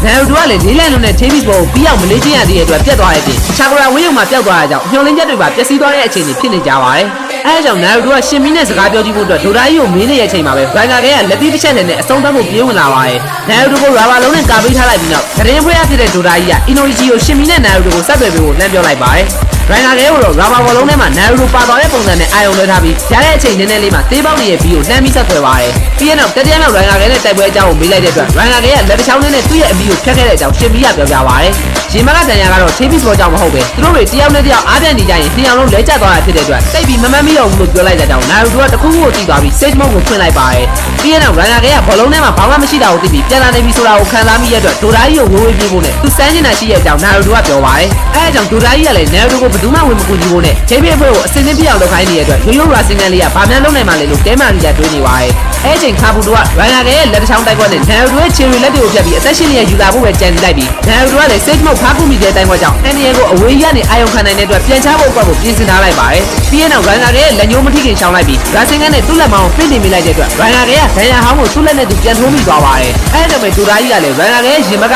နာရူတိုကလည်းလေးလံလုံးနဲ့ထိပြီးပေါ်ပြီးအောင်မလေးချင်းရသေးတဲ့အတွက်ပြတ်သွားတဲ့ပြင်ချာကရာဝင်းရုံမှာပျောက်သွားတဲ့ကြောင့်မျောလင်းချက်တွေပါပျက်စီးသွားတဲ့အခြေအနေဖြစ်နေကြပါတယ်အဲဒါကြောင့်နာရူတိုကရှင်မီနဲ့စကားပြောကြည့်ဖို့အတွက်ဒိုဒါကြီးကိုမင်းနေတဲ့အချိန်မှာပဲဘိုင်ကာကဲကလက်သီးတစ်ချက်နဲ့အဆုံးသတ်ဖို့ပြေးဝင်လာပါတယ်နာရူတိုကိုရာဘာလုံးနဲ့ကာပေးထားလိုက်ပြီးနောက်ဂရင်ဖွဲရဖြစ်တဲ့ဒိုဒါကြီးကအီနိုဂျီကိုရှင်မီနဲ့နာရူတိုကိုဆက်သွယ်ပေးဖို့လှမ်းပြောလိုက်ပါတယ်ရိုင်နာကဲကိုတော့ရာဘာဘောလုံးထဲမှာနာရူတိုပါသွားတဲ့ပုံစံနဲ့အာယုံလွှဲထားပြီးရတဲ့အချိန်နည်းနည်းလေးမှာသေးပေါက်ရဲ့ဘီကိုလှမ်းပြီးဆက်သွယ်ပါတယ်ပြီးရင်တော့တတိယမြောက်ရိုင်နာကဲနဲ့တိုက်ပွဲအကြောင်းကိုမေးလိုက်တဲ့အတွက်ရိုင်နာကဲကလက်တစ်ချောင်းနဲ့သူ့ရဲ့အဘီကိုဖြတ်ခဲ့တဲ့အကြောင်းရှင်မီကပြောပြပါတယ်ရင်မကတန်ရာကတော့သေးပြီးပေါ်ကြောင်မဟုတ်ပဲသူတို့တွေတယောက်နဲ့တယောက်အားပြတ်နေကြရင်နှစ်ယောက်လုံးလဲကျသွားတာဖြစ်တဲ့အတွက်တိတ်ပြီးမမမီတော့ဘူးလို့ပြောလိုက်တဲ့ကြောင့်နာရူတိုကတခုခုကိုတီးသွားပြီး stage mode ကိုဖွင့်လိုက်ပါတယ်ပြီးရင်တော့ရိုင်နာကဲကဘောလုံးထဲမှာဘာမှမရှိတာကိုသိပြီးပြန်လာနေပြီဆိုတာကိုခံစားမိရတဲ့အတွက်ဒိုဒါကြီးကိုဝေးဝေးပြေးဖို့နဲ့သူစမ်းနေတာရှိရဲ့အကြောင်းနာရူတိုကပြောပါတယ်အဲအကြောင်းဒိုဒါကြီးကလည်းနာရူတိုကိုဘယ်သူမှဝင်မကူညီဖို့နဲ့ဂျေးဘေးအဖွဲ့ကိုအစင်းသင်းပြအောင်လုပ်ခိုင်းနေတဲ့အတွက်ရိုးရိုးရာစင်ကန်လေးကဘာမှလုပ်နိုင်မှလဲလို့တဲမာရီကတွေးနေပါတယ်အဲအချိန်ခါဘူတိုကရိုင်နာကဲရဲ့လက်တစ်ချောင်းတိုက်ပွဲနဲ့နာရူတိုရဲ့ချီရီလက်တွေကိုဖြတ်ပြီးအသက်ရှင်နေယူလာဖို့ပဲကြံစီလိုက်ပြီးနာရူတိုကလည်း stage mode ဖားခုမိတဲ့တိုင်းပွဲကြောင့်အန်နီယန်ကိုအဝေးရနေအာယုံခံနိုင်တဲ့အတွက်ပြန်ချဖို့အတွက်ကိုပြင်ဆင်ထားလိုက်ပါတယ်ပြီးရင်တော့ရိုင်နာကဲရဲ့လက်ညှိုးမထိခင်ရှောင်လိုက်ပြီးရာစင်ကန်နဲ့သူ့လက်မောင်းဖိနေမိလိုက်တဲ့အတွက်ရိုင်နာကဲကဒဏ်ရာဟောင်းကိုသူ့လက်နဲ့သူပြန်ထိုးမိသွားပါတယ်အဲဒါကြောင့်ပဲဒိုဒါကြီးကလည်းရိုင်နာကဲရဲ့ရင်ဘက်က